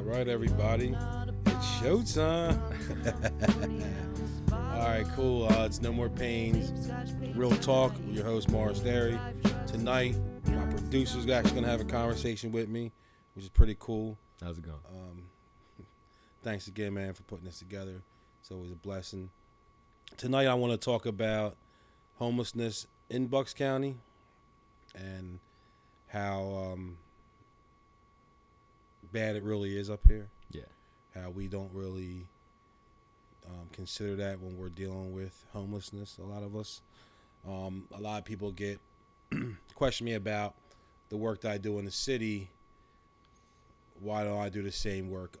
right, everybody. It's showtime. All right, cool. It's No More Pains. Real Talk with your host, Derry. Tonight, my producer's actually going to have a conversation with me, which is pretty cool. How's it going? Thanks again, man, for putting this together. It's always a blessing. Tonight, I want to talk about homelessness in Bucks County and how bad it really is up here. Yeah. How we don't really consider that when we're dealing with homelessness, a lot of us. A lot of people get question me about the work that I do in the city. Why don't I do the same work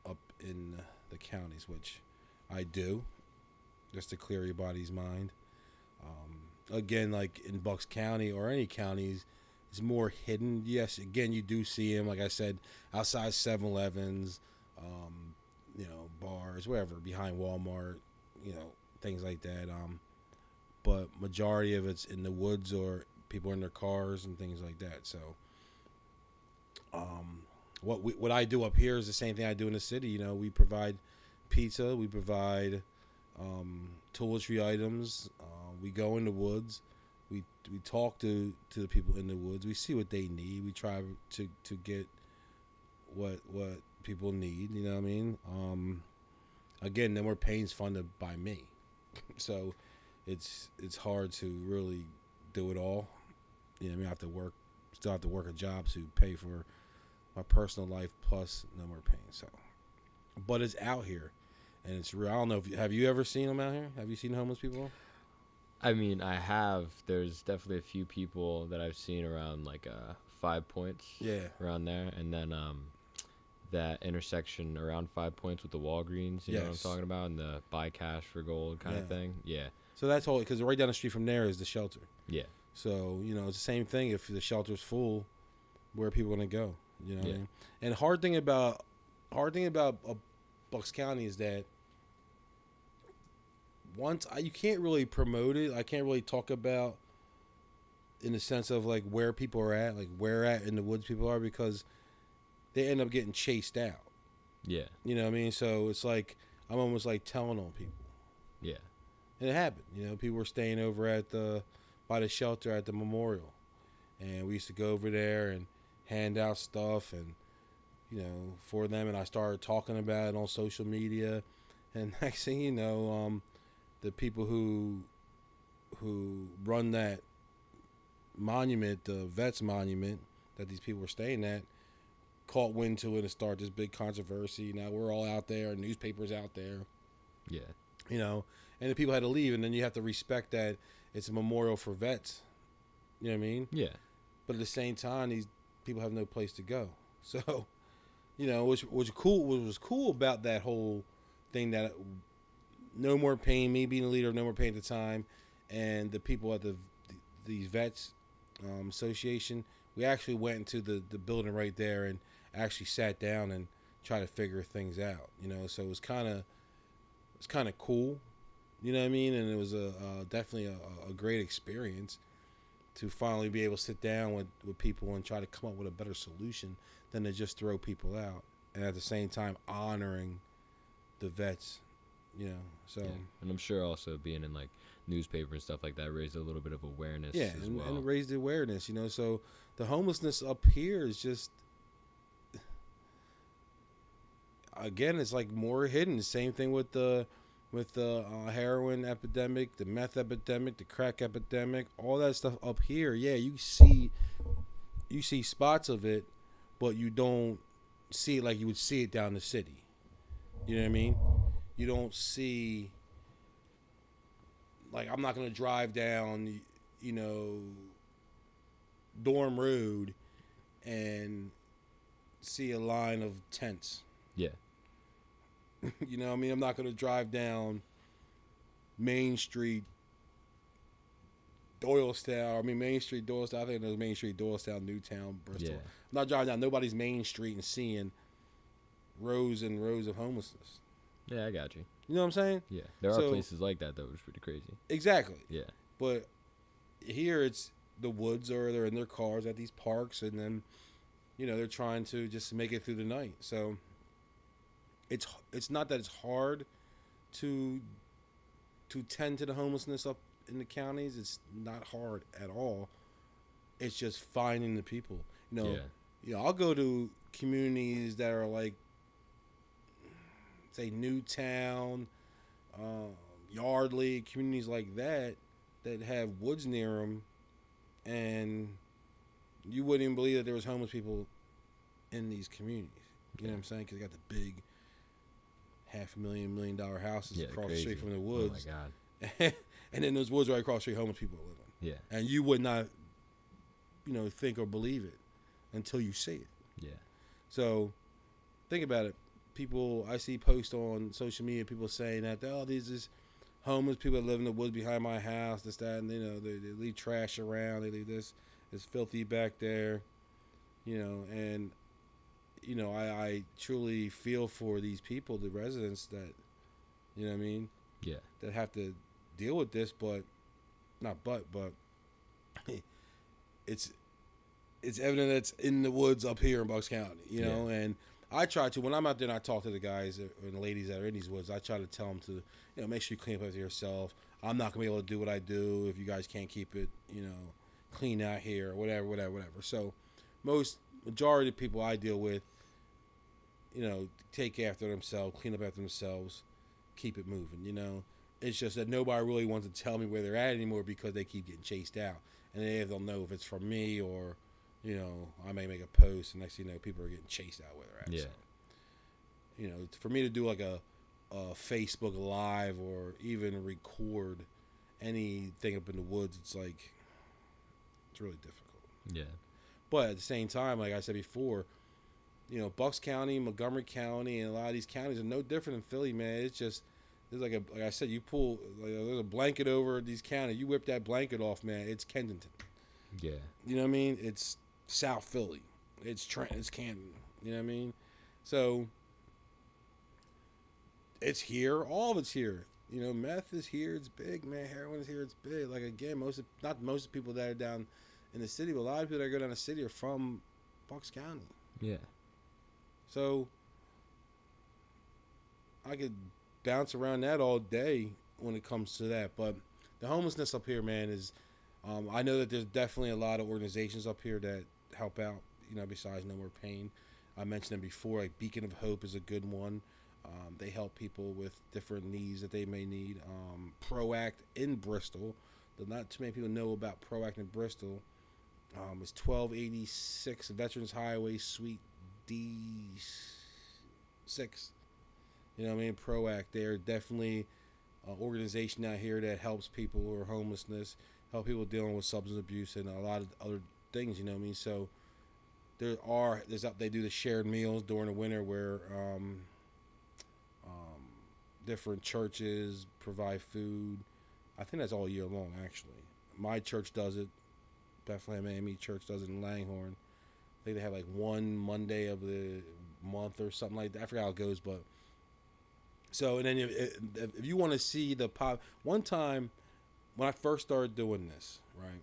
up in the counties, which I do, just to clear your body's mind. Again, like in Bucks County or any counties, it's more hidden. Yes, again, you do see them, like I said, outside 7-Elevens, bars, wherever, behind Walmart, things like that. But majority of it's in the woods or people in their cars and things like that. So, what I do up here is the same thing I do in the city. We provide pizza, we provide toiletry items. We go in the woods. We talk to the people in the woods. We see what they need. We try to get what people need. You know what I mean? Again, No More Pain's funded by me, so it's hard to really do it all. I have to work, still have to work a job to pay for my personal life plus No More Pain. So, but it's out here, and it's real. I don't know if have you ever seen them out here? Have you seen homeless people? I mean, I have. There's definitely a few people that I've seen around like 5 Points. Yeah. Around there, and then that intersection around 5 Points with the Walgreens. You know what I'm talking about, and the buy cash for gold kind of thing. Yeah. So that's all, because right down the street from there is the shelter. Yeah. So it's the same thing. If the shelter's full, where are people gonna go? What I mean? And hard thing about Bucks County is that you can't really promote it. I can't really talk about in the sense of like where people are at, like where at in the woods people are, because they end up getting chased out. Yeah. You know what I mean? So it's like I'm almost like telling on people. Yeah. And it happened. People were staying over by the shelter at the memorial, and we used to go over there and hand out stuff and for them. And I started talking about it on social media, and next thing you know, the people who run that monument, the Vets Monument that these people were staying at, caught wind to it and started this big controversy. Now we're all out there, newspapers out there. Yeah. And the people had to leave, and then you have to respect that it's a memorial for vets. You know what I mean? Yeah. But at the same time, these people have no place to go. So, what was cool about that whole thing, that No More Pain, me being the leader of No More Pain at the time, and the people at these vets association, we actually went into the building right there and actually sat down and tried to figure things out. So it was kind of cool. You know what I mean? And it was definitely a great experience to finally be able to sit down with people and try to come up with a better solution than to just throw people out, and at the same time honoring the vets. So and I'm sure also being in like newspaper and stuff like that raised a little bit of awareness. As well. And raised the awareness. So the homelessness up here is just, again, it's like more hidden. Same thing with the heroin epidemic, the meth epidemic, the crack epidemic, all that stuff up here. Yeah, you see spots of it, but you don't see it like you would see it down the city. You know what I mean? You don't see, like, I'm not going to drive down, Dorm Road and see a line of tents. Yeah. You know what I mean? I'm not going to drive down Main Street, Doylestown. Main Street, Doylestown. I think there's Main Street, Doylestown, Newtown, Bristol. Yeah. I'm not driving down nobody's main street and seeing rows and rows of homelessness. Yeah, I got you. You know what I'm saying? Yeah. There are places like that, though, which is pretty crazy. Exactly. Yeah. But here it's the woods, or they're in their cars at these parks, and then, they're trying to just make it through the night. So it's not that it's hard to tend to the homelessness up in the counties. It's not hard at all. It's just finding the people. I'll go to communities that are like, say, Newtown, Yardley, communities like that have woods near them, and you wouldn't even believe that there was homeless people in these communities. You know what I'm saying? Because they got the big $500,000, $1 million houses across the street from the woods. Oh my God! And then those woods right across the street, homeless people are living. Yeah. And you would not, think or believe it until you see it. Yeah. So think about it. I see posts on social media, people saying that, these is homeless people that live in the woods behind my house, this, that, and they leave trash around, they leave this, it's filthy back there, and I truly feel for these people, the residents that, what I mean? Yeah. That have to deal with this, but it's evident that it's in the woods up here in Bucks County, and I try to, when I'm out there and I talk to the guys and the ladies that are in these woods, I try to tell them to, make sure you clean up after yourself. I'm not going to be able to do what I do if you guys can't keep it, clean out here or whatever. So majority of the people I deal with, take after themselves, clean up after themselves, keep it moving, It's just that nobody really wants to tell me where they're at anymore because they keep getting chased out. And they'll know if it's from me or, I may make a post and next thing you know, people are getting chased out where they're at. Yeah. So, for me to do like a Facebook Live or even record anything up in the woods, it's really difficult. Yeah. But at the same time, like I said before, Bucks County, Montgomery County, and a lot of these counties are no different than Philly, man. It's just, there's like I said, you pull, there's a blanket over these counties. You whip that blanket off, man, it's Kensington. Yeah. You know what I mean? It's South Philly. It's Trent. It's Camden. You know what I mean? So it's here. All of it's here. Meth is here. It's big, man. Heroin is here. It's big. Like, again, not most of the people that are down in the city, but a lot of people that go down the city are from Bucks County. Yeah. So I could bounce around that all day when it comes to that. But the homelessness up here, man, is I know that there's definitely a lot of organizations up here that help out, besides No More Pain. I mentioned them before, like Beacon of Hope is a good one. They help people with different needs that they may need. ProAct in Bristol. Not too many people know about ProAct in Bristol. It's 1286 Veterans Highway, Suite D6. You know what I mean? ProAct. They're definitely an organization out here that helps people who are homelessness, help people dealing with substance abuse, and a lot of other things. You know what I mean? So they do the shared meals during the winter where different churches provide food. I think that's all year long, actually. My church does it. Bethlehem AME Church does it in Langhorne. I think they have like one Monday of the month or something like that. I forgot how it goes, but so, and then if you want to see the pop, one time when I first started doing this, right,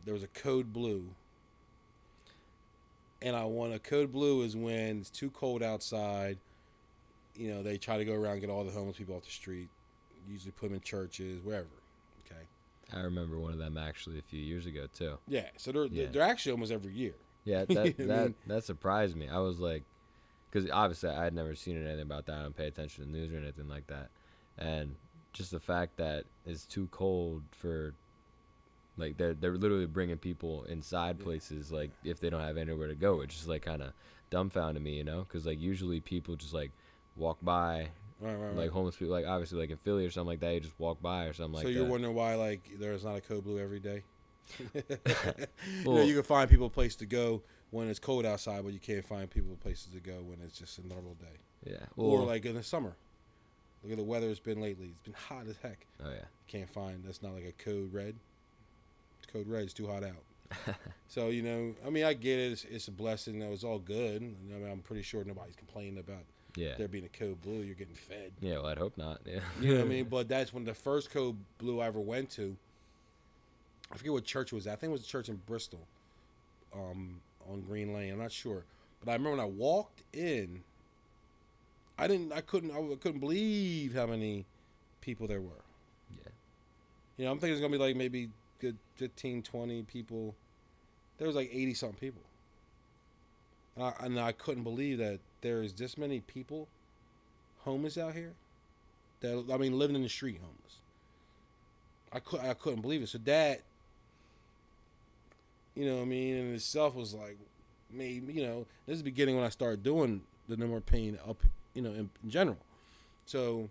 there was a Code Blue, and a Code Blue is when it's too cold outside. They try to go around and get all the homeless people off the street, usually put them in churches, wherever. Okay. I remember one of them actually a few years ago too. Yeah, so they're actually almost every year. Yeah, that surprised me. I was like, because obviously I had never seen anything about that. I don't pay attention to the news or anything like that, and just the fact that it's too cold for, like, they're literally bringing people inside places, like, if they don't have anywhere to go. It's just like kind of dumbfounded me, because like usually people just like walk by. Right. Like homeless people, like obviously like in Philly or something like that, you just walk by or something like that. So you're wondering why like there's not a Code Blue every day? Well, you can find people a place to go when it's cold outside, but you can't find people places to go when it's just a normal day. Yeah. Well, or like in the summer. Look at the weather it's been lately. It's been hot as heck. Oh yeah. Can't find. That's not like a Code Red. Code Red is too hot out. So I mean, I get it. It's a blessing. It's all good. I'm pretty sure nobody's complaining about. Yeah. There being a Code Blue, you're getting fed. Yeah, well, I'd hope not. Yeah. You know what I mean? But that's when the first Code Blue I ever went to. I forget what church it was at. I think it was a church in Bristol, on Green Lane. I'm not sure. But I remember when I walked in, I couldn't believe how many people there were. Yeah. You know, I'm thinking it's gonna be like maybe good 15, 20 people. There was like 80 something people, and I couldn't believe that there is this many people homeless out here. That I mean, living in the street homeless. I couldn't believe it. So that, you know what I mean, in itself was like, maybe, you know, this is the beginning when I started doing the No More Pain up, you know, in general. So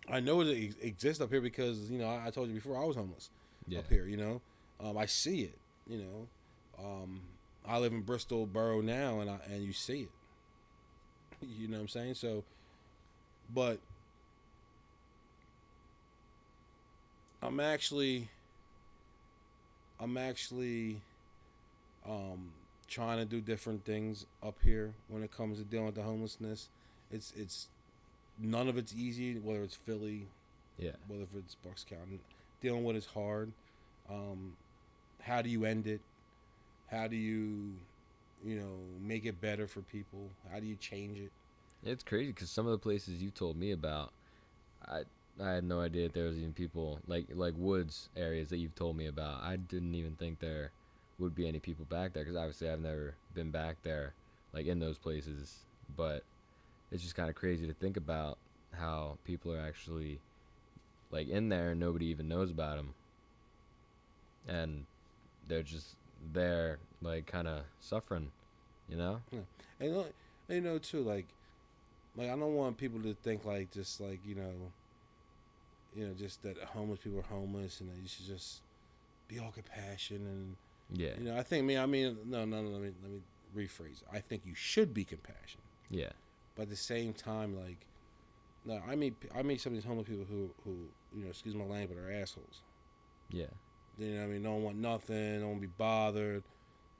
I know it exists up here because, you know, I told you before I was homeless up here, you know. I see it, you know. I live in Bristol Borough now, and you see it. You know what I'm saying? So, but I'm actually trying to do different things up here when it comes to dealing with the homelessness. It's none of it's easy, whether it's Philly, whether it's Bucks County. Dealing with it's hard. How do you end it? How do you, you know, make it better for people? How do you change it? It's crazy because some of the places you told me about, I had no idea that there was even people like woods areas that you've told me about. I didn't even think there would be any people back there because obviously I've never been back there, like in those places. But it's just kind of crazy to think about how people are actually like in there and nobody even knows about them, and they're just there, like kind of suffering, you know. Yeah. And you know too, like I don't want people to think like just like you know, just that homeless people are homeless and that you should just be all compassion and Yeah. You know, I think no, let me rephrase. I think you should be compassionate. Yeah. But at the same time, like, no, I meet some of these homeless people who you know, excuse my language, but are assholes. Yeah. You know what I mean? Don't want nothing, don't want to be bothered.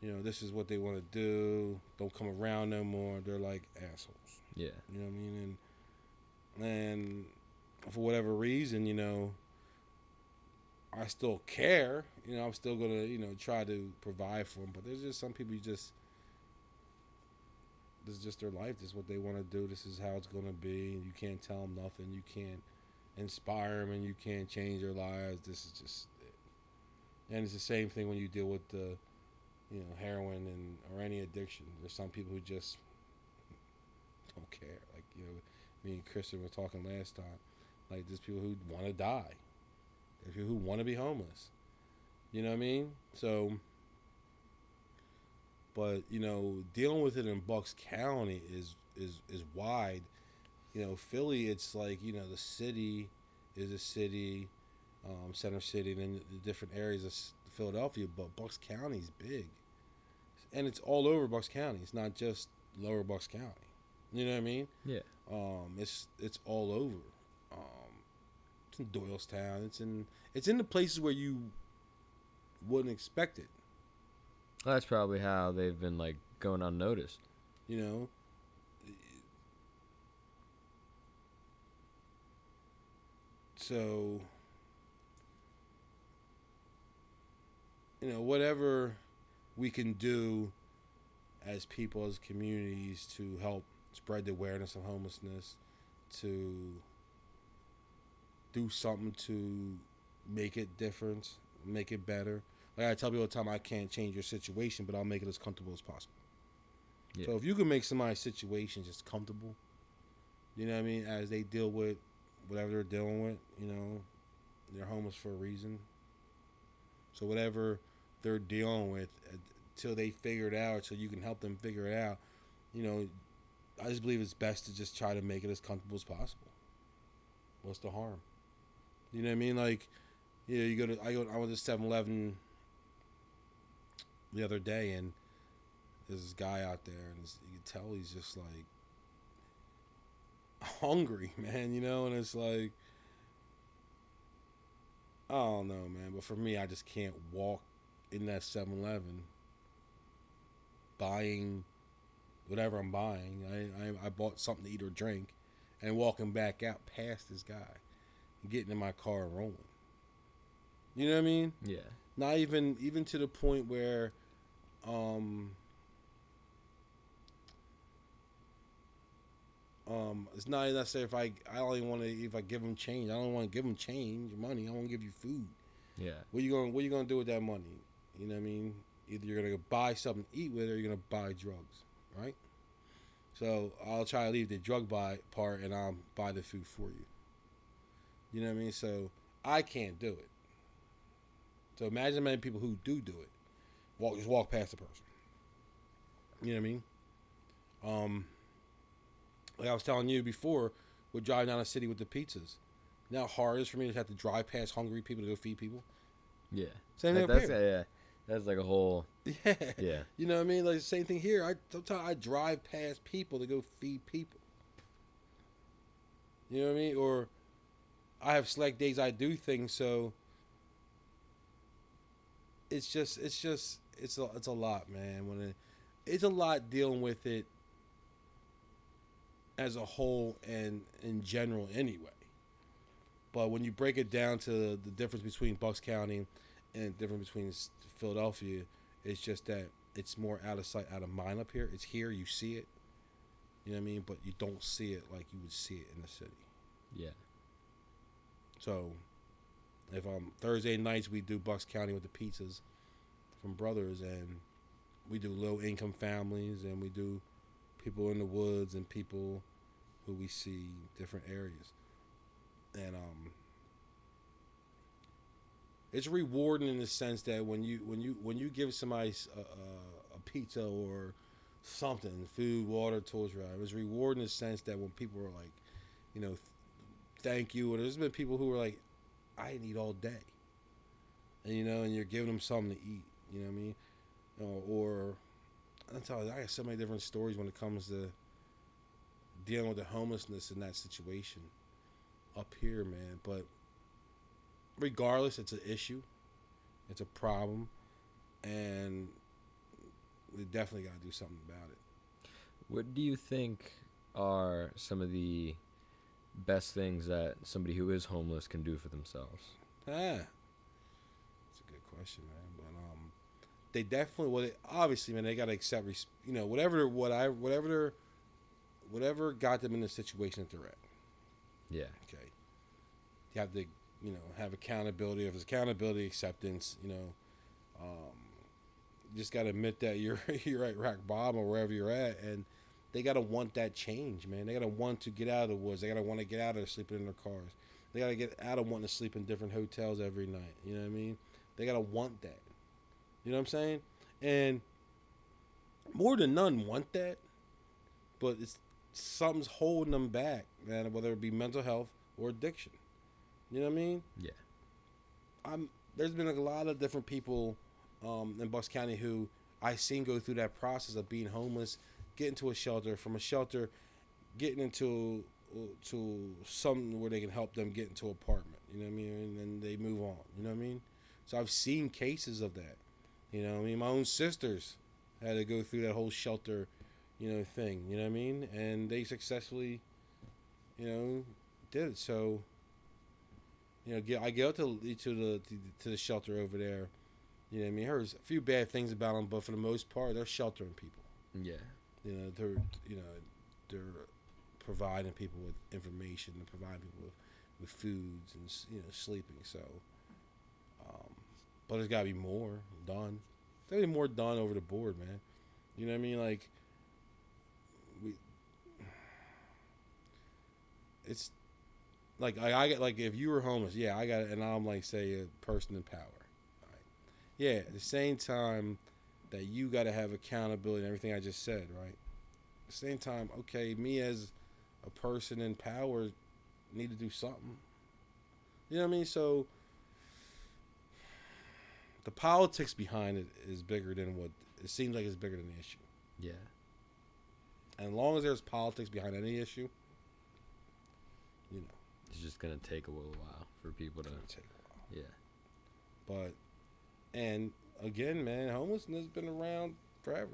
You know, this is what they want to do. Don't come around no more. They're like assholes. Yeah. You know what I mean? And for whatever reason, you know, I still care. You know, I'm still going to, you know, try to provide for them. But there's just some people this is just their life. This is what they want to do. This is how it's going to be. You can't tell them nothing. You can't inspire them and you can't change their lives. This is just it. And it's the same thing when you deal with the, you know, heroin or any addiction. There's some people who just don't care. Like, you know, me and Kristen were talking last time. Like, there's people who want to die. There's people who want to be homeless. You know what I mean? So, but, you know, dealing with it in Bucks County is wide. You know, Philly, it's like, you know, the city is a city, Center City, and then the different areas of Philadelphia. But Bucks County is big. And it's all over Bucks County. It's not just lower Bucks County. You know what I mean? Yeah. It's all over. It's in Doylestown. It's in the places where you wouldn't expect it. Well, that's probably how they've been like going unnoticed. You know. So, you know, whatever we can do as people, as communities, to help spread the awareness of homelessness, to do something to make it different, make it better. Like I tell people all the time, I can't change your situation, but I'll make it as comfortable as possible. Yeah. So if you can make somebody's situation just comfortable, you know what I mean, as they deal with whatever they're dealing with, you know, they're homeless for a reason. So whatever they're dealing with, until they figure it out, so you can help them figure it out, you know, I just believe it's best to just try to make it as comfortable as possible. What's the harm? You know what I mean? Like, you know, I went to 7-Eleven the other day, and there's this guy out there, and you can tell he's just like hungry, man, you know, and it's like, I don't know, man, but for me, I just can't walk in that 7-Eleven buying whatever I'm buying. I bought something to eat or drink, and walking back out past this guy, and getting in my car and rolling. You know what I mean? Yeah. Not even to the point where, It's not necessary if I only want to if I give them change. I don't want to give them change money. I want to give you food. Yeah. What you gonna do with that money? You know what I mean? Either you're gonna buy something to eat with, or you're gonna buy drugs, right? So I'll try to leave the drug buy part, and I'll buy the food for you. You know what I mean? So I can't do it. So imagine the many people who do it. Just walk past the person. You know what I mean? Like I was telling you before, we're driving down the city with the pizzas. You know how hard it is for me to have to drive past hungry people to go feed people? Yeah. Same thing That's, up here. yeah. That's like a whole... Yeah. Yeah. You know what I mean? Like the same thing here. Sometimes I drive past people to go feed people. You know what I mean? Or I have select days I do things, so it's a lot, man. It's a lot dealing with it as a whole and in general anyway. But when you break it down to the difference between Bucks County and the difference between Philadelphia, it's just that it's more out of sight, out of mind up here. It's here, you see it. You know what I mean? But you don't see it like you would see it in the city. Yeah. So, if Thursday nights we do Bucks County with the pizzas from Brothers, and we do low income families, and we do people in the woods and people who we see different areas, and it's rewarding in the sense that when you give somebody a pizza or something, food, water, toys, right, it's rewarding in the sense that when people are like, you know, thank you, or there's been people who are like, I didn't eat all day, and and you're giving them something to eat. You know what I mean? Or I'm telling you, I have so many different stories when it comes to dealing with the homelessness in that situation up here, man. But regardless, it's an issue, it's a problem, and we definitely got to do something about it. What do you think are some of the best things that somebody who is homeless can do for themselves? That's a good question, man. But they definitely, obviously, man, they got to accept, whatever got them in the situation that they're at. Yeah. Okay. You have to, have accountability. If it's accountability, acceptance, you just got to admit that you're at rock bottom or wherever you're at, and they got to want that change, man. They got to want to get out of the woods. They got to want to get out of sleeping in their cars. They got to get out of wanting to sleep in different hotels every night. You know what I mean? They got to want that. You know what I'm saying? And more than none want that, but something's holding them back, man, whether it be mental health or addiction. You know what I mean? Yeah. There's been a lot of different people in Bucks County who I seen go through that process of being homeless, getting to a shelter, from a shelter, getting into to something where they can help them get into an apartment. You know what I mean? And then they move on. You know what I mean? So I've seen cases of that. You know what I mean? My own sisters had to go through that whole shelter, thing. You know what I mean? And they successfully, did it. So, I get out to the shelter over there. You know what I mean? I heard a few bad things about them, but for the most part, they're sheltering people. Yeah. They're providing people with information, and providing people with foods and sleeping. So, but there's got to be more done. There's got to be more done over the board, man. You know what I mean? Like it's like I get, like, if you were homeless, yeah, I got it, and I'm like, say, a person in power. Right? Yeah, at the same time that you got to have accountability and everything I just said, right? At the same time, okay, me as a person in power need to do something. You know what I mean? So the politics behind it is bigger than what it seems like. It's bigger than the issue. Yeah. And as long as there's politics behind any issue, it's just gonna take a little while for people to. Take a while. Yeah. But, and again, man, homelessness has been around forever.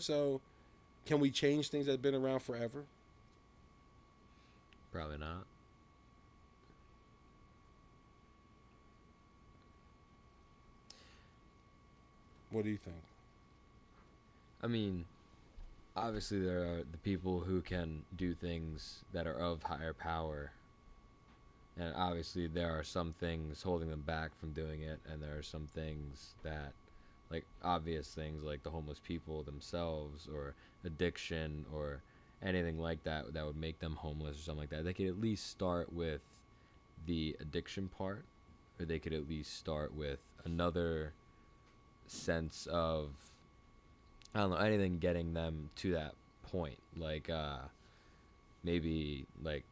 So can we change things that have been around forever? Probably not. What do you think? I mean, obviously there are the people who can do things that are of higher power, and obviously there are some things holding them back from doing it, and there are some things that, like obvious things like the homeless people themselves, or addiction, or anything like that that would make them homeless or something like that. They could at least start with the addiction part, or they could at least start with another sense of, I don't know, anything getting them to that point. Like maybe like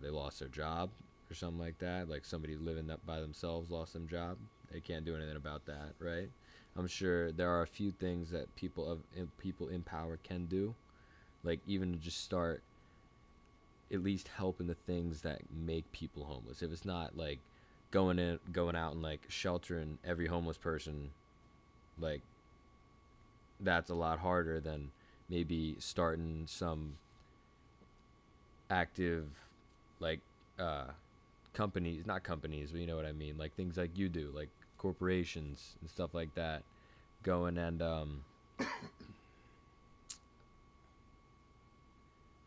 they lost their job or something like that. Like somebody living up by themselves lost their job. They can't do anything about that, right? I'm sure there are a few things that people in power can do, like even to just start at least helping the things that make people homeless. If it's not like going out and like sheltering every homeless person, like that's a lot harder than maybe starting some active like companies, not companies, but you know what I mean, like things like you do, like corporations and stuff like that, going and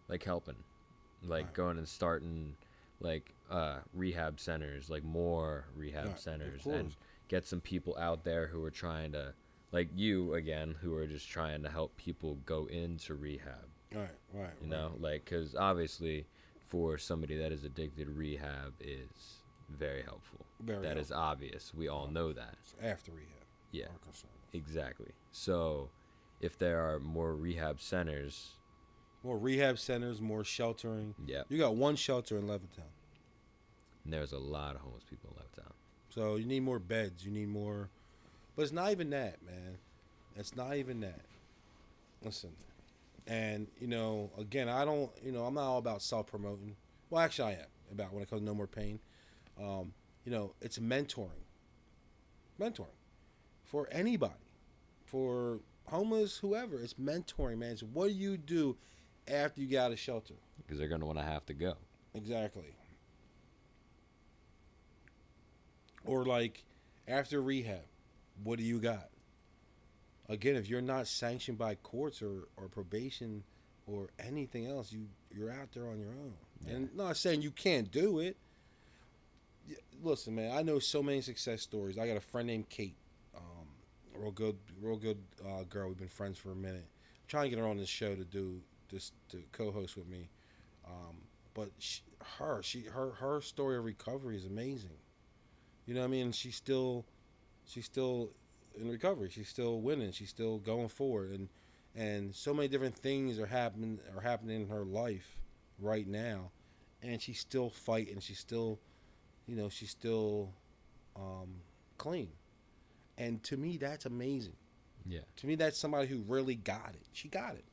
like helping, like right. Going and starting like rehab centers, like more rehab right. centers, and get some people out there who are trying to, like you again, who are just trying to help people go into rehab. Right. You know, like, because obviously for somebody that is addicted, rehab is very helpful. That is obvious. We all know that. It's after rehab. Yeah, exactly. So if there are more rehab centers, more sheltering. Yeah. You got one shelter in Levittown. And there's a lot of homeless people in Levittown. So you need more beds. You need more. But it's not even that, man. It's not even that. Listen. And, again, I don't, I'm not all about self-promoting. Well, actually, I am about when it comes to No More Pain. It's mentoring. Mentoring. For anybody. For homeless, whoever. It's mentoring, man. So what do you do after you get out of shelter? Because they're going to want to have to go. Exactly. Or, like, after rehab, what do you got? Again, if you're not sanctioned by courts or probation or anything else, you're out there on your own. Yeah. And not saying you can't do it. Listen, man, I know so many success stories. I got a friend named Kate, real good girl. We've been friends for a minute. I'm trying to get her on this show to do this, to co-host with me. But her story of recovery is amazing. You know what I mean? She's still in recovery. She's still winning. She's still going forward, and so many different things are happening in her life right now, and she's still fighting. She's still, clean, and to me that's amazing. Yeah. To me that's somebody who really got it. She got it.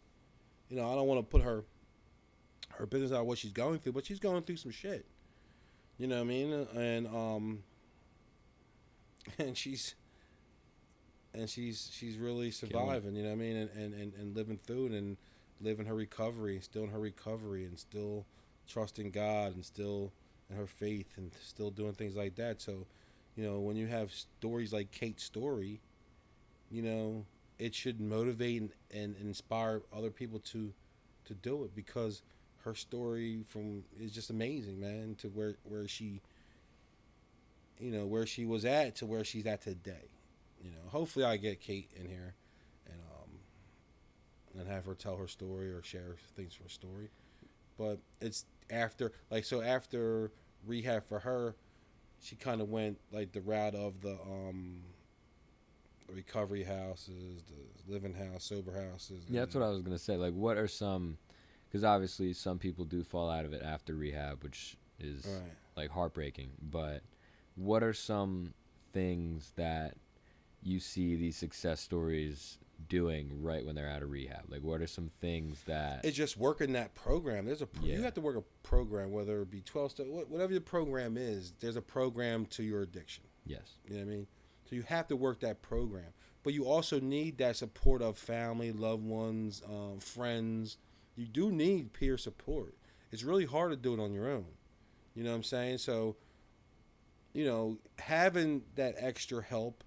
I don't want to put her business out what she's going through, but she's going through some shit. You know what I mean? And she's really surviving, you know what I mean, and living through it, and living her recovery, still in her recovery, and still trusting God, and still in her faith, and still doing things like that. So, when you have stories like Kate's story, it should motivate and inspire other people to do it, because her story is just amazing, man, to where she where she was at to where she's at today. Hopefully I get Kate in here and have her tell her story or share things from her story. But it's after rehab for her, she kind of went like the route of the recovery houses, the living house, sober houses. Yeah, that's what I was going to say. Like, what are some, because obviously some people do fall out of it after rehab, which is right. Like heartbreaking. But what are some things that you see these success stories doing right when they're out of rehab? Like, what are some things that... It's just working that program. You have to work a program, whether it be 12 step, whatever your program is, there's a program to your addiction. Yes. You know what I mean? So you have to work that program. But you also need that support of family, loved ones, friends. You do need peer support. It's really hard to do it on your own. You know what I'm saying? So, having that extra help,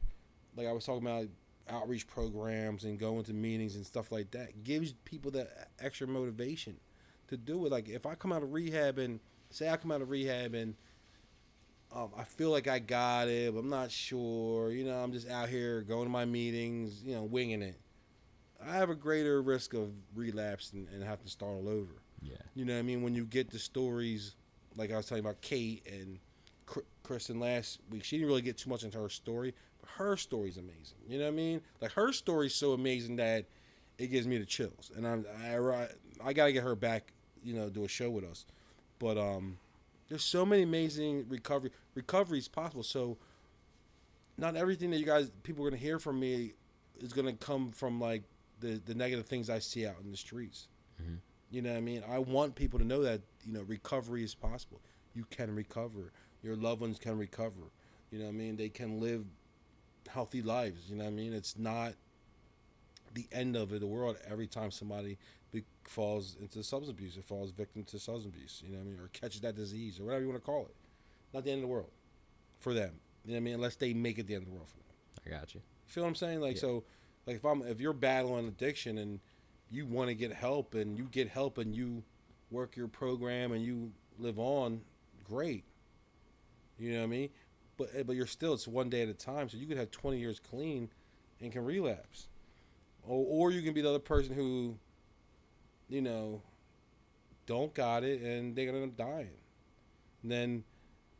like I was talking about outreach programs and going to meetings and stuff like that gives people that extra motivation to do it. Like if I come out of rehab and say I come out of rehab and I feel like I got it, but I'm not sure. You know, I'm just out here going to my meetings, you know, winging it. I have a greater risk of relapse and have to start all over. Yeah. You know what I mean? When you get the stories, like I was telling about Kate and Kristen last week, she didn't really get too much into her story, but her story's amazing. You know what I mean? Like her story's so amazing that it gives me the chills, and I gotta get her back, you know, do a show with us. But there's so many amazing recoveries possible. So not everything that you guys people are gonna hear from me is gonna come from like the negative things I see out in the streets. Mm-hmm. You know what I mean? I want people to know that, you know, recovery is possible. You can recover. Your loved ones can recover. You know what I mean? They can live healthy lives. You know what I mean? It's not the end of the world every time somebody falls into substance abuse or falls victim to substance abuse. You know what I mean? Or catches that disease or whatever you want to call it. Not the end of the world for them. You know what I mean? Unless they make it the end of the world for them. I got you. Feel what I'm saying? Like, yeah. So, like if you're battling addiction and you want to get help and you work your program and you live on, great. You know what I mean? But you're still, it's one day at a time. So you could have 20 years clean and can relapse. Or you can be the other person who, you know, don't got it and they're going to end up dying. And then,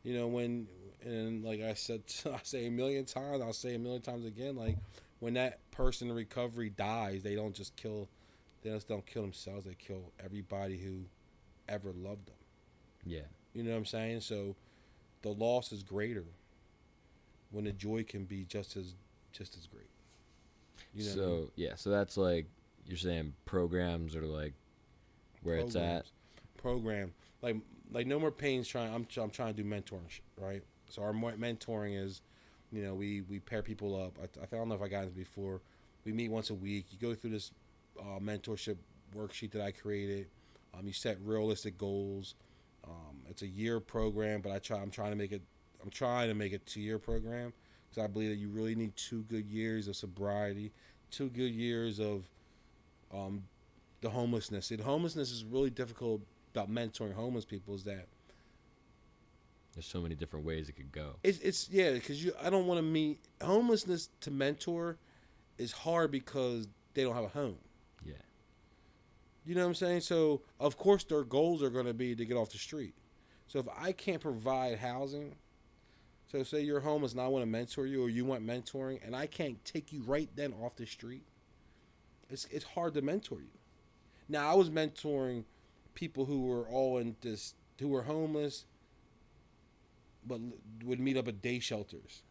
you know, and like I said, I say a million times, I'll say a million times again, like when that person in recovery dies, they don't just kill themselves, they kill everybody who ever loved them. Yeah. You know what I'm saying? So the loss is greater when the joy can be just as great. You know so, what I mean? Yeah, so that's like, you're saying programs are like where it's at? Program. Like No More Pain's I'm trying to do mentoring, right? So our mentoring is, you know, we pair people up. I don't know if I got into before. We meet once a week. You go through this mentorship worksheet that I created. You set realistic goals. It's a year program, but I'm trying to make it a 2-year program because I believe that you really need 2 good years of sobriety, 2 good years of the homelessness. See, the homelessness is really difficult about mentoring homeless people is that there's so many different ways it could go. It's yeah, because I don't want to meet homelessness to mentor is hard because they don't have a home. Yeah. You know what I'm saying? So of course their goals are going to be to get off the street. So if I can't provide housing, so say you're homeless and I want to mentor you or you want mentoring and I can't take you right then off the street, it's hard to mentor you. Now I was mentoring people who were who were homeless but would meet up at day shelters.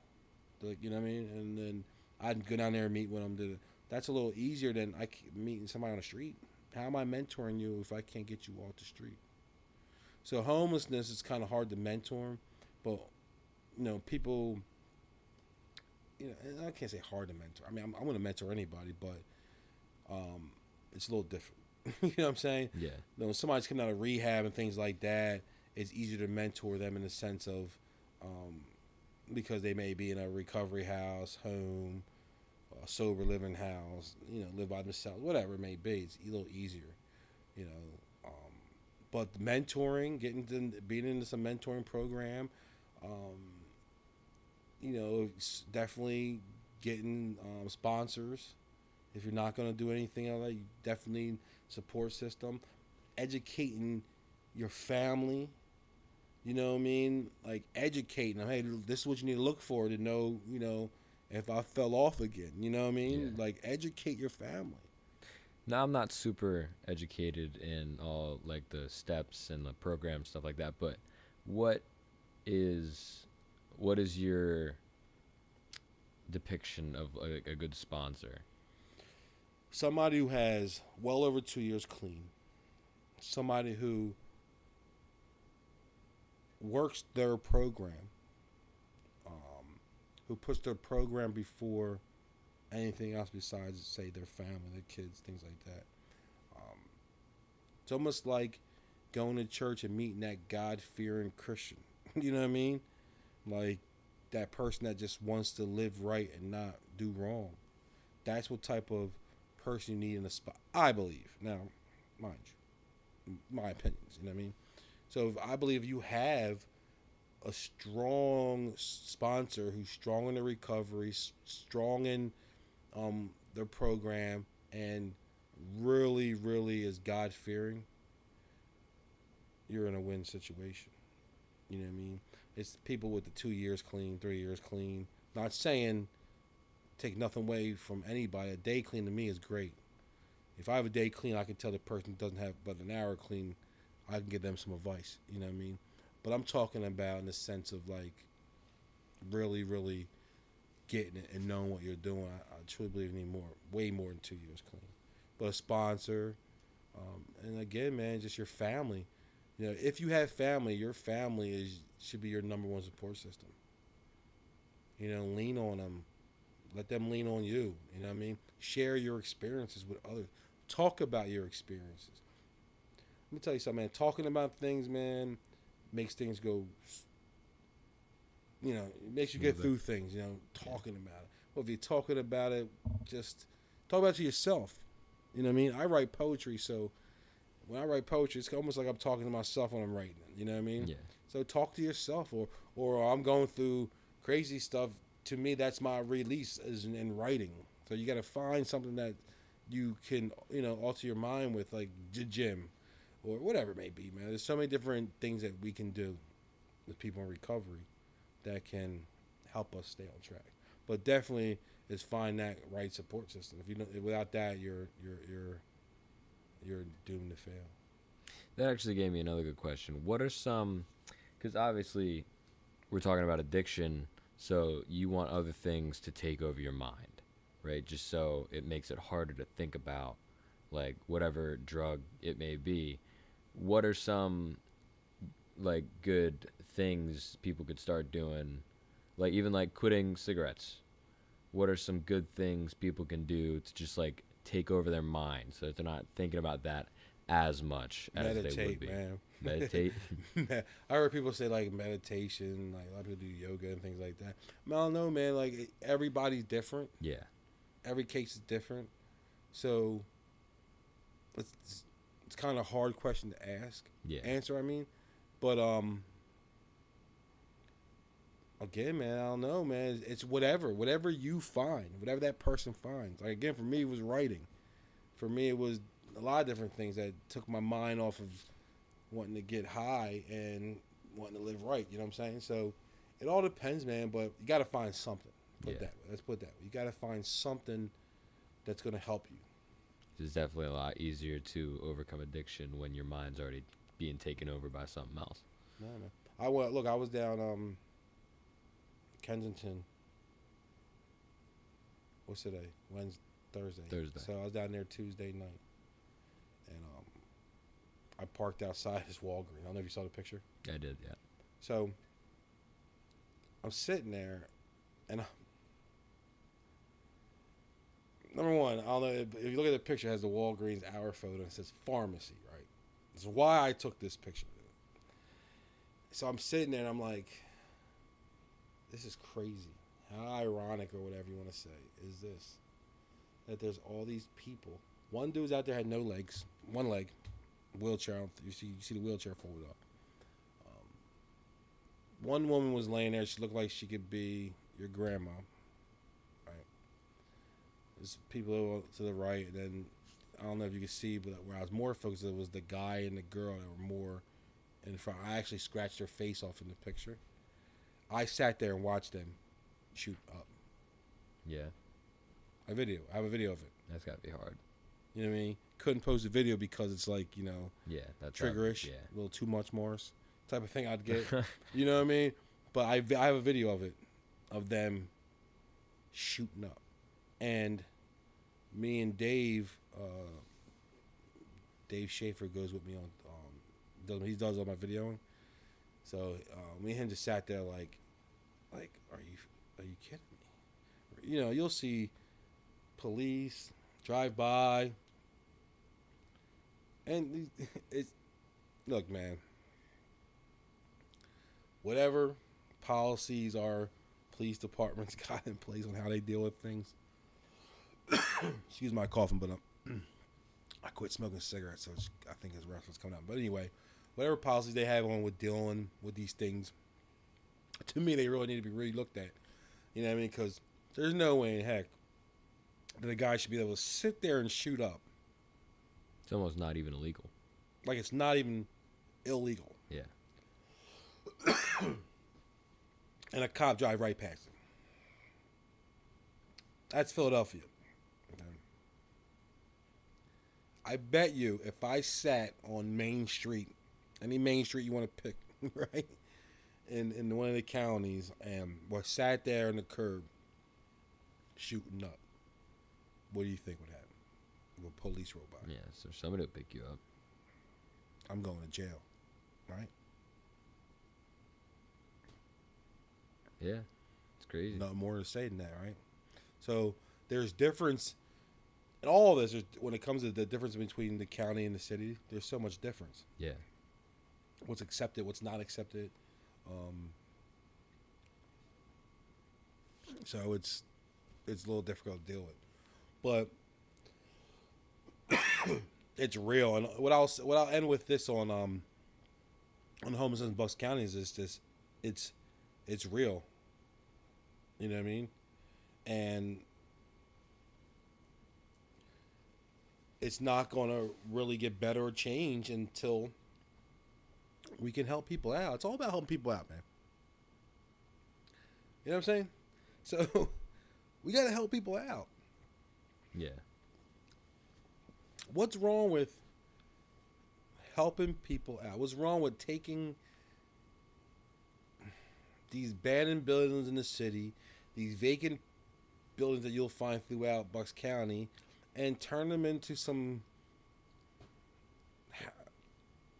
Like, you know what I mean? And then I'd go down there and meet with them. That's a little easier than meeting somebody on the street. How am I mentoring you if I can't get you off the street? So homelessness is kind of hard to mentor, but, you know, people, you know, I can't say hard to mentor. I mean, I want to mentor anybody, but it's a little different. You know what I'm saying? Yeah. You know, when somebody's coming out of rehab and things like that, it's easier to mentor them in the sense of because they may be in a recovery house, home, a sober living house, you know, live by themselves, whatever it may be. It's a little easier, you know. But mentoring, being into some mentoring program, you know, definitely getting sponsors. If you're not going to do anything like that, you definitely support system, educating your family. You know what I mean? Like educating them. Hey, this is what you need to look for to know, you know, if I fell off again. You know what I mean? Yeah. Like educate your family. Now I'm not super educated in all like the steps and the program stuff like that, but what is your depiction of a good sponsor? Somebody who has well over 2 years clean. Somebody who works their program, who puts their program before anything else besides, say, their family, their kids, things like that. It's almost like going to church and meeting that God-fearing Christian. You know what I mean? Like that person that just wants to live right and not do wrong. That's what type of person you need in the spot, I believe. Now, mind you, my opinions, you know what I mean? So I believe you have a strong sponsor who's strong in the recovery, strong in their program, and really, really is God-fearing, you're in a win situation. You know what I mean? It's people with the 2 years clean, 3 years clean. Not saying take nothing away from anybody. A day clean to me is great. If I have a day clean, I can tell the person who doesn't have but an hour clean, I can give them some advice. You know what I mean? But I'm talking about in the sense of like really, really getting it and knowing what you're doing. I truly believe you need more, way more than 2 years clean. But a sponsor, and again, man, just your family. You know, if you have family, your family should be your number one support system. You know, lean on them. Let them lean on you. You know what I mean? Share your experiences with others. Talk about your experiences. Let me tell you something, man. Talking about things, man, makes things go, you know, it makes you get through things, you know, talking about it. Well, if you're talking about it, just talk about it to yourself. You know what I mean? I write poetry, so when I write poetry, it's almost like I'm talking to myself when I'm writing it. You know what I mean? Yeah. So talk to yourself, or I'm going through crazy stuff. To me, that's my release is in writing. So you got to find something that you can, you know, alter your mind with, like the gym or whatever it may be, man. There's so many different things that we can do with people in recovery that can help us stay on track. But definitely is find that right support system. If you don't, without that, you're doomed to fail. That actually gave me another good question. What are some, because obviously we're talking about addiction, so you want other things to take over your mind, right? Just so it makes it harder to think about, like, whatever drug it may be. What are some, like, good things people could start doing? Like, even, like, quitting cigarettes. What are some good things people can do to just, like, take over their mind so that they're not thinking about that as much as they would be? Man. Meditate. I heard people say like meditation, like a lot of people do yoga and things like that. I don't know, man. Like everybody's different. Yeah. Every case is different. So it's kind of a hard question to ask. Yeah. Answer, I mean. But again, man, I don't know, man. It's whatever you find, whatever that person finds. Like again, for me, it was writing. For me, it was a lot of different things that took my mind off of wanting to get high and wanting to live right. You know what I'm saying? So it all depends, man. But you got to find something. Put it that way. Let's put it that way. You got to find something that's going to help you. It's definitely a lot easier to overcome addiction when your mind's already being taken over by something else. No, man. I was down Kensington. What's today? Thursday. So I was down there Tuesday night, and I parked outside his Walgreens. I don't know if you saw the picture. I did, yeah. So I'm sitting there, and number one, I don't know if you look at the picture, it has the Walgreens hour photo and it says pharmacy, right? That's why I took this picture. So I'm sitting there and I'm like, this is crazy. How ironic or whatever you want to say is this? That there's all these people. One dude's out there had no legs, one leg, wheelchair. You see the wheelchair folded up. One woman was laying there. She looked like she could be your grandma. Right. There's people to the right, and then I don't know if you can see, but where I was more focused on was the guy and the girl that were more in front. I actually scratched their face off in the picture. I sat there and watched them shoot up. Yeah. I have a video of it. That's got to be hard. You know what I mean? Couldn't post a video because it's like, you know, yeah, that's triggerish, yeah. a little too much Morris type of thing I'd get. You know what I mean? But I have a video of it, of them shooting up. And me and Dave Schaefer goes with me on, he does all my videoing. So me and him just sat there like, are you kidding me? You know, you'll see police drive by, and it's, look, man, whatever policies our police departments got in place on how they deal with things, excuse my coughing, but I quit smoking cigarettes, so I think his breath was coming out. But anyway, whatever policies they have on with dealing with these things, to me, they really need to be really looked at. You know what I mean? Because there's no way in heck that a guy should be able to sit there and shoot up. It's almost not even illegal. Like, it's not even illegal. Yeah. And a cop drive right past him. That's Philadelphia. Okay. I bet you if I sat on Main Street, any Main Street you want to pick, right? In one of the counties, and was sat there on the curb shooting up, what do you think would happen? If a police rolled by? Yeah, so somebody will pick you up. I'm going to jail, right? Yeah, it's crazy. Nothing more to say than that, right? So there's difference in all of this. When it comes to the difference between the county and the city, there's so much difference. Yeah. What's accepted, what's not accepted. So it's a little difficult to deal with, but it's real. And what I'll end with this on homelessness in Bucks County is this: it's real. You know what I mean? And it's not going to really get better or change until we can help people out. It's all about helping people out, man. You know what I'm saying? So we got to help people out. Yeah. What's wrong with helping people out? What's wrong with taking these abandoned buildings in the city, these vacant buildings that you'll find throughout Bucks County, and turn them into some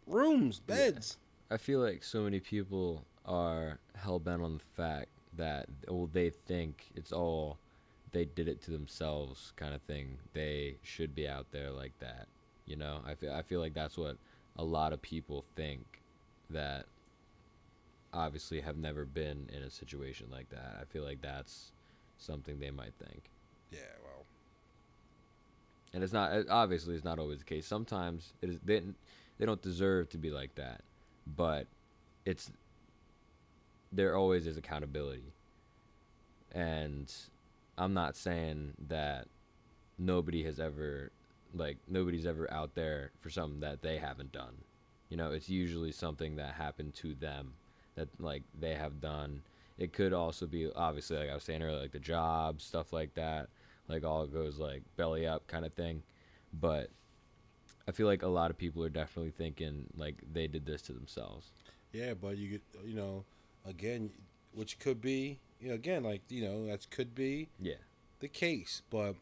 rooms, beds? Yeah. I feel like so many people are hell-bent on the fact that, well, they think it's all they did it to themselves kind of thing. They should be out there like that. You know, I feel like that's what a lot of people think, that obviously have never been in a situation like that. I feel like that's something they might think. Yeah, well. And it's not, obviously it's not always the case. Sometimes it is, they don't deserve to be like that, but there always is accountability. And I'm not saying that nobody's ever out there for something that they haven't done. You know, it's usually something that happened to them that, like, they have done. It could also be, obviously, like I was saying earlier, like the job, stuff like that, like all goes like belly up kind of thing. But I feel like a lot of people are definitely thinking like they did this to themselves. Yeah, but again, which could be, again, like, that could be the case. But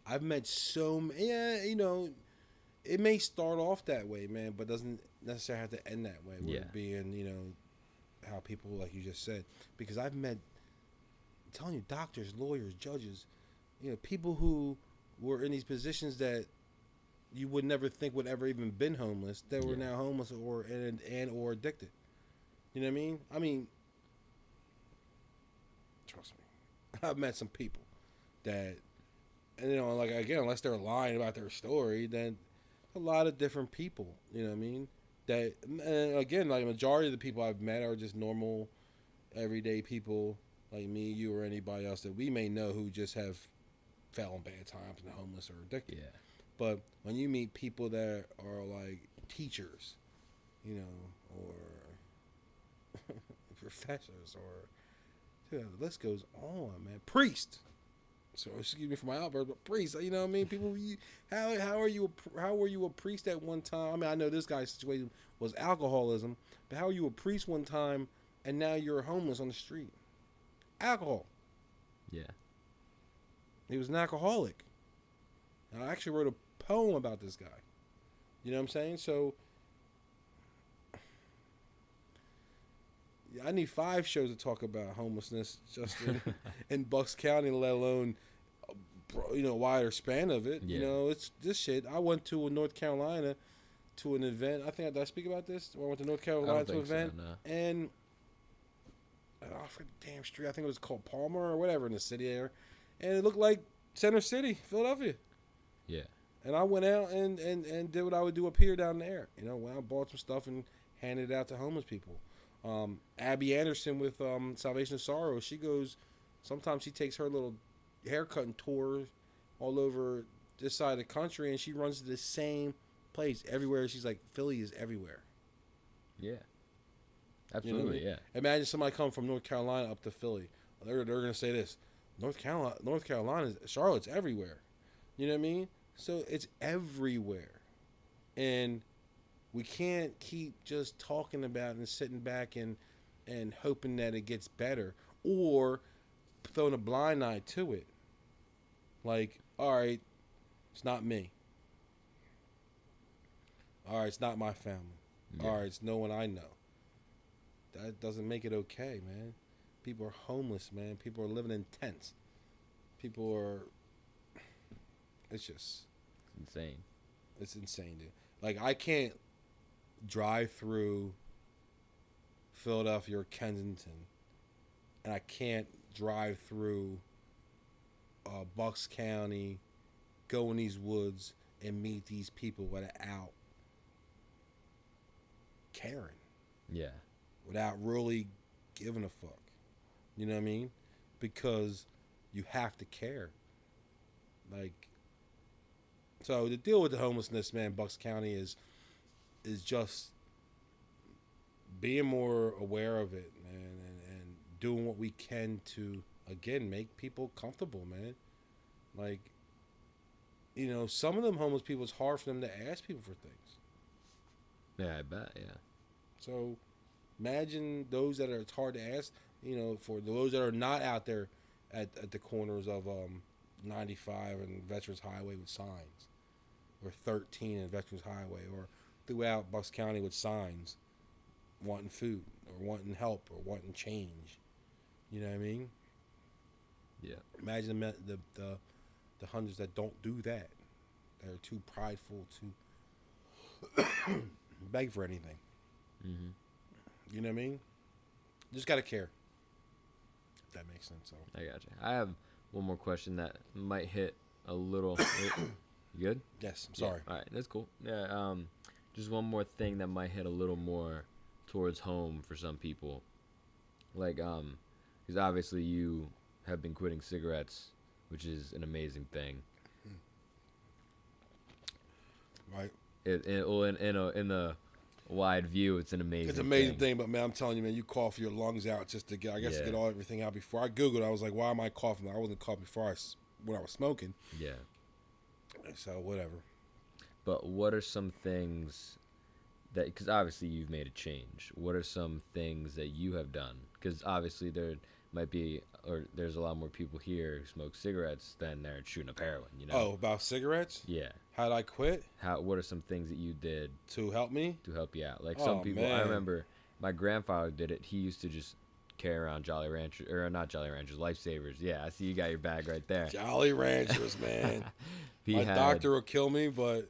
I've met it may start off that way, man, but doesn't necessarily have to end that way. With it being, how people, like you just said, because I've met, I'm telling you, doctors, lawyers, judges, people who were in these positions that you would never think would ever even been homeless, that were now homeless or addicted. You know what I mean? I mean, trust me, I've met some people that, and like, again, unless they're lying about their story, then a lot of different people. You know what I mean? That, and again, like, majority of the people I've met are just normal, everyday people like me, you, or anybody else that we may know who just have fell in bad times and homeless or addicted. Yeah. But when you meet people that are like teachers, or professors, or the list goes on, man. Priest. So excuse me for my outburst, but priest. You know what I mean? People, how were you a priest at one time? I mean, I know this guy's situation was alcoholism, but how are you a priest one time and now you're homeless on the street? Alcohol. Yeah. He was an alcoholic. And I actually wrote a poem about this guy. You know what I'm saying? So I need 5 shows to talk about homelessness just in Bucks County, let alone wider span of it. Yeah. It's this shit. I went to North Carolina to an event. Did I speak about this? I went to North Carolina to an event, and I forget the damn street. I think it was called Palmer or whatever in the city there, and it looked like Center City, Philadelphia. Yeah. And I went out and did what I would do up here down there. You know, went out, bought some stuff and handed it out to homeless people. Abby Anderson with Salvation of Sorrow, she goes, sometimes she takes her little haircutting tours all over this side of the country, and she runs to the same place everywhere. She's like, Philly is everywhere. Yeah. Absolutely, you know what I mean? Yeah. Imagine somebody come from North Carolina up to Philly. They're going to say this, North Carolina, Charlotte's everywhere. You know what I mean? So it's everywhere. And we can't keep just talking about it and sitting back and hoping that it gets better or throwing a blind eye to it. Like, all right, it's not me. All right, it's not my family. Yeah. All right, it's no one I know. That doesn't make it okay, man. People are homeless, man. People are living in tents. People are... It's just... insane. It's insane, dude. Like, I can't drive through Philadelphia or Kensington, and I can't drive through Bucks County, go in these woods, and meet these people without caring. Yeah. Without really giving a fuck. You know what I mean? Because you have to care. Like, so the deal with the homelessness, man, Bucks County is just being more aware of it, man, and doing what we can to, again, make people comfortable, man. Like, you know, some of them homeless people, it's hard for them to ask people for things. Yeah, I bet, yeah. So imagine those that are, it's hard to ask, you know, for those that are not out there at the corners of 95 and Veterans Highway with signs, or 13 and Veterans Highway, or throughout Bucks County with signs wanting food or wanting help or wanting change. You know what I mean? Yeah. Imagine the hundreds that don't do that. They're too prideful to beg for anything. Mm-hmm. You know what I mean? Just gotta care. If that makes sense. So I gotcha. I have one more question that might hit a little. You good? Yes. I'm sorry. Yeah. All right, that's cool. Yeah. Just one more thing that might hit a little more towards home for some people. Like, because obviously you have been quitting cigarettes, which is an amazing thing. Right. In the wide view, it's an amazing. It's an amazing thing, but man, I'm telling you, man, you cough your lungs out just to get, I guess, to get everything out. Before I googled, I was like, why am I coughing? I wasn't coughing before when I was smoking. Yeah. So whatever. But what are some things that, because obviously you've made a change. What are some things that you have done? Because obviously there might be, or there's a lot more people here who smoke cigarettes than they're shooting up heroin. You know? Oh, about cigarettes? Yeah. How'd I quit? What are some things that you did to help me? To help you out. Like some people, man. I remember my grandfather did it. He used to just carry around Jolly Ranchers, or not Jolly Ranchers, Lifesavers. Yeah, I see you got your bag right there. Jolly Ranchers, man. My doctor will kill me, but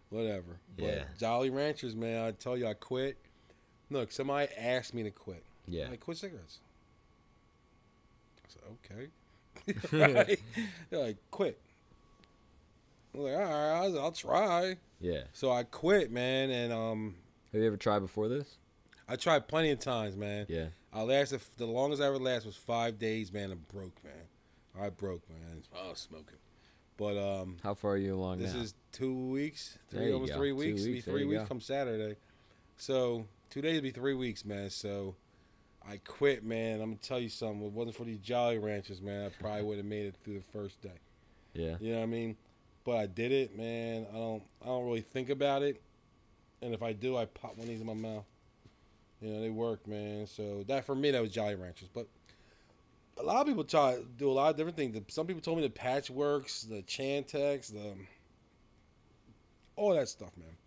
whatever. Yeah. But Jolly Ranchers, man, I tell you, I quit. Look, somebody asked me to quit. Yeah. I quit cigarettes. I said, okay. Right? They're like, quit. I was like, all right, I'll try. Yeah. So I quit, man, and have you ever tried before this? I tried plenty of times, man. Yeah. I lasted, the longest I ever lasted was 5 days, man. I broke, man. I broke, man. I was smoking. But how far are you along this now? This is 2 weeks, almost 3 weeks. 2 It'll be 3 weeks go. come Saturday. So 2 days will be 3 weeks, man. So I quit, man. I'm gonna tell you something. If it wasn't for these Jolly Ranchers, man, I probably would have made it through the first day. Yeah. You know what I mean? But I did it, man. I don't really think about it, and if I do, I pop one of these in my mouth. You know, they work, man. So that, for me, that was Jolly Ranchers. But a lot of people try to do a lot of different things. Some people told me the patch works, the Chantix, all that stuff, man.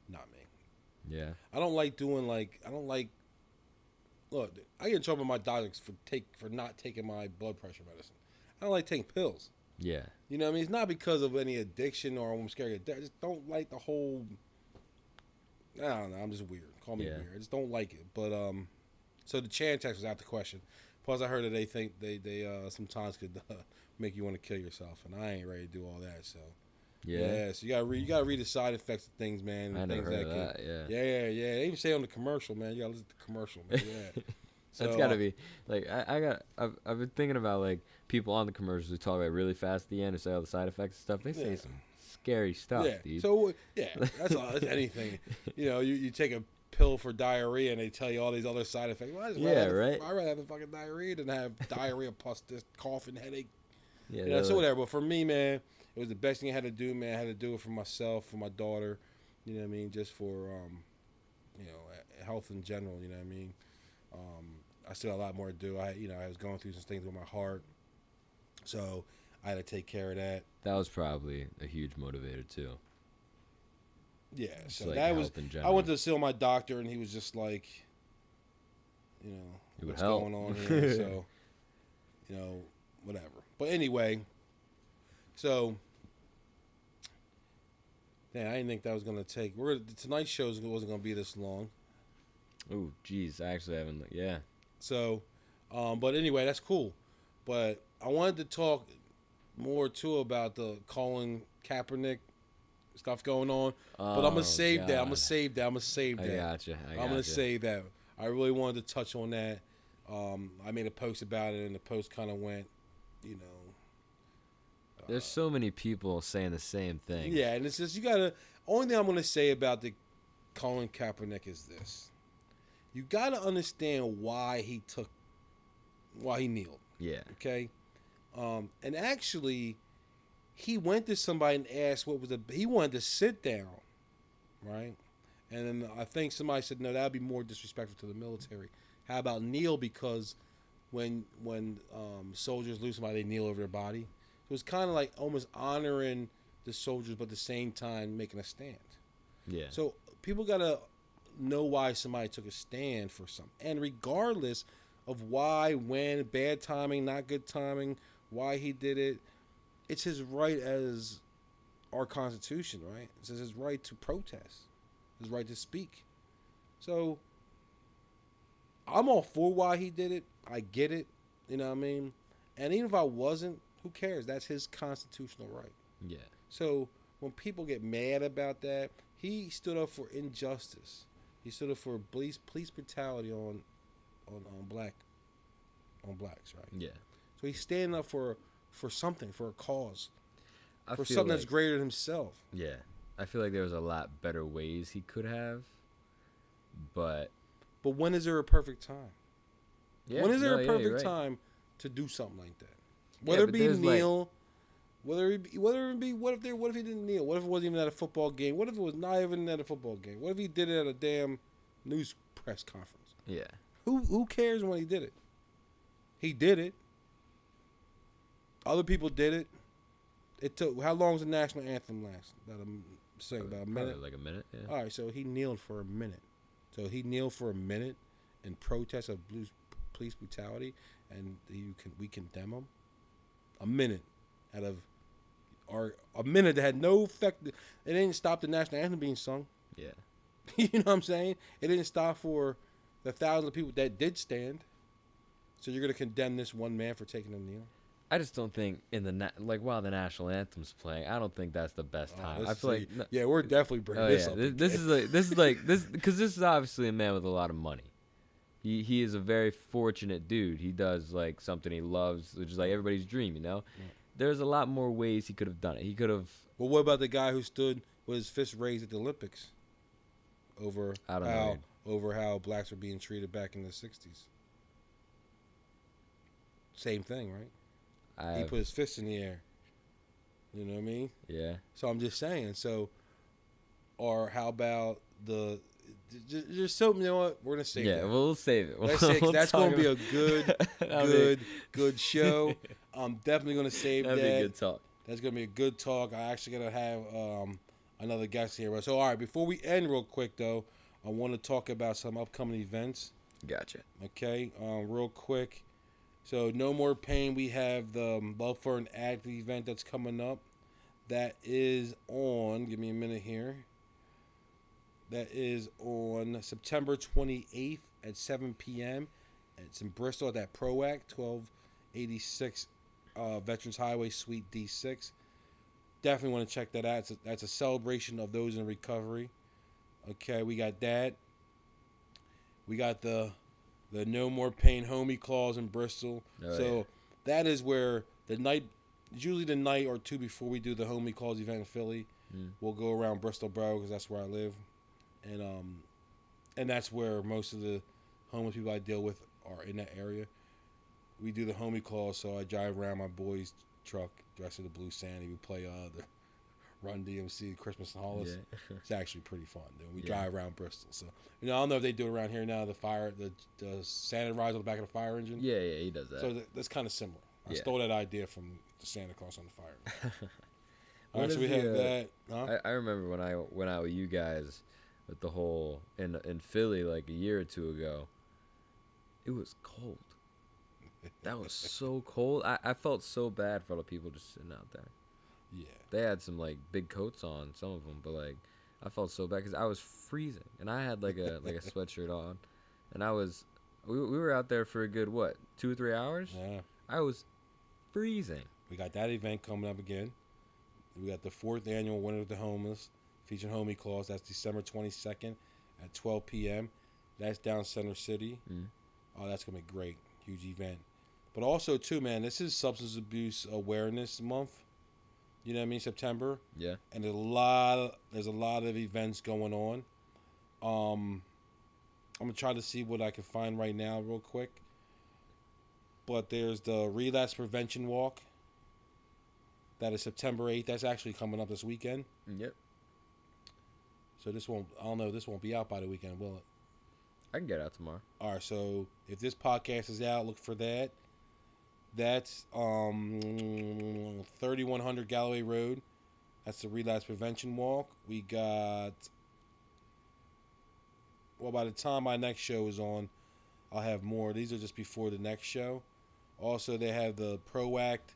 Not me. Yeah. I don't like doing look, I get in trouble with my doctors for not taking my blood pressure medicine. I don't like taking pills. Yeah. You know what I mean? It's not because of any addiction or I'm scared of death. I just don't like the whole, I don't know, I'm just weird. Call me weird. I just don't like it. But so the Chantix was out the question. Plus I heard that they think they sometimes could make you want to kill yourself, and I ain't ready to do all that. So Yeah. so you gotta read the side effects of things, man. I never Things heard of that. Yeah. Yeah. They even say on the commercial, man. You gotta listen to the commercial, man. Yeah. So, That's gotta be like I've been thinking about like people on the commercials who talk about really fast at the end and say all the side effects and stuff. They say some scary stuff, dude. So that's all. That's anything. You take a pill for diarrhea and they tell you all these other side effects. Well, I'd rather have the fucking diarrhea than have diarrhea plus this coughing headache. Yeah. So whatever. But for me, man, it was the best thing I had to do, man. I had to do it for myself, for my daughter. You know what I mean? Just for health in general. You know what I mean? I still got a lot more to do. I was going through some things with my heart, so I had to take care of that. That was probably a huge motivator too. Yeah, so like that was. I went to see my doctor, and he was just like, what's going on here? So, whatever. But anyway, so, man, I didn't think that was gonna take. Tonight's show wasn't gonna be this long. Oh, geez, I actually haven't. Yeah. So, but anyway, that's cool. But I wanted to talk more too about the Colin Kaepernick stuff going on. But I'm gonna save that. I'm gonna save that. I gotcha. I'm gonna save that. I really wanted to touch on that. I made a post about it, and the post kind of went, There's so many people saying the same thing. Yeah, and it's just only thing I'm gonna say about the Colin Kaepernick is this. You gotta understand why he kneeled. Yeah. Okay. And actually, he went to somebody and asked he wanted to sit down, right? And then I think somebody said, no, that would be more disrespectful to the military. How about kneel? Because when soldiers lose somebody, they kneel over their body. So it's kind of like almost honoring the soldiers, but at the same time making a stand. Yeah. So people got to know why somebody took a stand for something. And regardless of why, when, bad timing, not good timing, why he did it, it's his right as our Constitution, right? It's his right to protest, his right to speak. So I'm all for why he did it. I get it. You know what I mean? And even if I wasn't, who cares? That's his constitutional right. Yeah. So when people get mad about that, he stood up for injustice. He stood up for police brutality on blacks, right? Yeah. So he's standing up for something, for a cause, for feel something like, that's greater than himself. Yeah. I feel like there was a lot better ways he could have, but when is there a perfect time? Yeah, when is there a perfect time to do something like that? Whether it be kneel, whether it be what if he didn't kneel? What if it wasn't even at a football game? What if it was not even at a football game? What if he did it at a damn news press conference? Yeah. Who cares when he did it? He did it. Other people did it. It took how long was the national anthem last? About a minute. Like a minute. Yeah. All right, so he kneeled for a minute. So he kneeled for a minute in protest of police brutality, and we condemn him. A minute out of a minute that had no effect. It didn't stop the national anthem being sung. Yeah. You know what I'm saying? It didn't stop for the thousands of people that did stand. So you're going to condemn this one man for taking a kneel? I just don't think while the national anthem's playing, I don't think that's the best time. I feel like we're definitely bringing this up. This is because this is obviously a man with a lot of money. He is a very fortunate dude. He does like something he loves, which is like everybody's dream, you know? Yeah. There's a lot more ways he could have done it. He could have. Well, what about the guy who stood with his fist raised at the Olympics over how blacks were being treated back in the 60s? Same thing, right? He put his fist in the air. You know what I mean? Yeah. So I'm just saying. So, or how about just so you know what we're gonna save. Yeah, we'll save it. Let's say that's gonna be a good show. I'm definitely gonna save that. That'd be a good talk. That's gonna be a good talk. I actually gonna have another guest here. So all right, before we end, real quick though, I want to talk about some upcoming events. Gotcha. Okay, real quick. So No More Pain. We have the Love for an Addict event that's coming up. That is on. Give me a minute here. That is on September 28th at 7 p.m. It's in Bristol at that PROAC, 1286 Veterans Highway, Suite D6. Definitely want to check that out. That's a celebration of those in recovery. Okay, we got that. We got the No More Pain Homie Clause in Bristol. That is where usually the night or two before we do the Homie Clause event in Philly, we'll go around Bristol Borough because that's where I live, and that's where most of the homeless people I deal with are in that area. We do the Homie Clause, so I drive around my boy's truck dressed as the Blue Sandy. We play the Run DMC Christmas and Hollis. Yeah. It's actually pretty fun. Dude. We drive around Bristol, so I don't know if they do it around here now. The Santa rides on the back of the fire engine. Yeah, he does that. So that's kind of similar. I stole that idea from the Santa Claus on the fire. All right, so we have that. Huh? I remember when I went out with you guys with the whole in Philly like a year or two ago. It was cold. That was so cold. I felt so bad for all the people just sitting out there. Yeah. They had some like big coats on, some of them, but like I felt so bad because I was freezing and I had like a sweatshirt on, and we were out there for a good 2 or 3 hours. Yeah. I was freezing. We got that event coming up again. We got the 4th annual Winter of the Homeless featuring Homie Claus. That's December 22nd at 12 p.m. That's down Center City. Oh, that's gonna be great. Huge event. But also too, man, this is Substance Abuse Awareness Month. You know what I mean? September. Yeah. And there's a lot of events going on. I'm gonna try to see what I can find right now real quick. But there's the Relapse Prevention Walk. That is September 8th. That's actually coming up this weekend. Yep. So this won't be out by the weekend, will it? I can get out tomorrow. All right, so if this podcast is out, look for that. That's 3100 Galloway Road. That's the Relapse Prevention Walk. We got... Well, by the time my next show is on, I'll have more. These are just before the next show. Also, they have the ProAct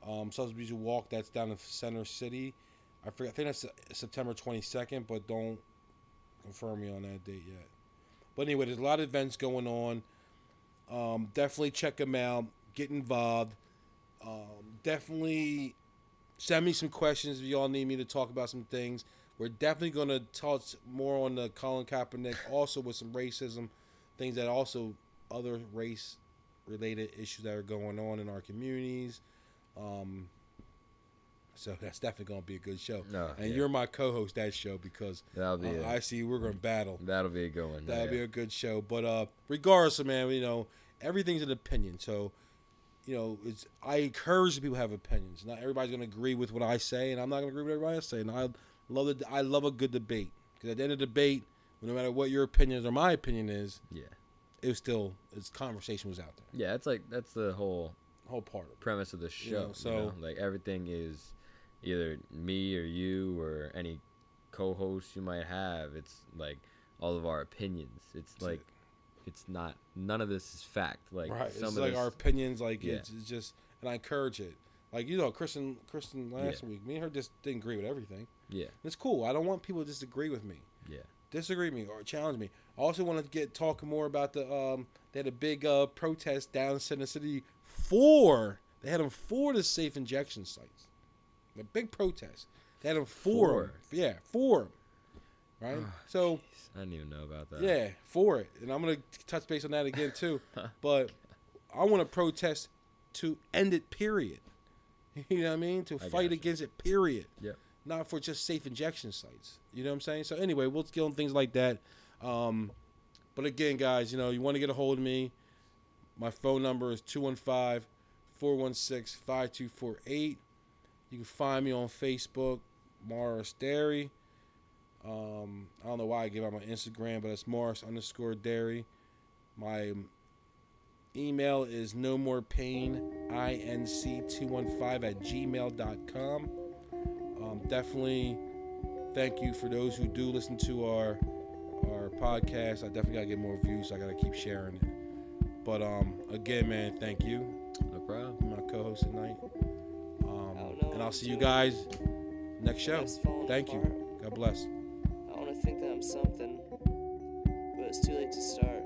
Substance Abuse Walk. That's down in Center City. I think that's September 22nd, but don't confirm me on that date yet. But anyway, there's a lot of events going on. Definitely check them out. Get involved. Definitely send me some questions if y'all need me to talk about some things. We're definitely going to touch more on the Colin Kaepernick, also with some racism, things that also other race-related issues that are going on in our communities. So that's definitely going to be a good show. You're my co-host that show because I see we're going to battle. That'll be a good one. That'll be a good show. But regardless, man, everything's an opinion. So, I encourage people to have opinions. Not everybody's going to agree with what I say, and I'm not going to agree with everybody else say. And I love a good debate because at the end of the debate, no matter what your opinion is or my opinion is, it's conversation was out there. Yeah, that's the whole part of it. Premise of the show. Like everything is either me or you or any co-host you might have. It's like all of our opinions. It's like it's not. None of this is fact. Like right. It's like our opinions. Like it's just, and I encourage it. Like Kristen last week, me and her just didn't agree with everything. Yeah, it's cool. I don't want people to disagree with me. Yeah, disagree with me or challenge me. I also want to talk more about they had a big protest down in Center City they had them for the safe injection sites. A big protest. They had them for them. Yeah, for them. Right? So geez. I didn't even know about that. Yeah, for it. And I'm going to touch base on that again too. But I want to protest to end it, period. You know what I mean? To fight against it, period. Yeah. Not for just safe injection sites. You know what I'm saying? So anyway, we'll get on things like that. But again, guys, you want to get a hold of me. My phone number is 215-416-5248. You can find me on Facebook, Morris Derry. I don't know why I gave out my Instagram, but it's Morris_Derry. My email is nomorepaininc215@gmail.com. Definitely thank you for those who do listen to our podcast. I definitely got to get more views, so I got to keep sharing it. But again, man, thank you. No problem. My co-host tonight. And I'll see you guys next show. Thank you. God bless. I want to think that I'm something, but it's too late to start.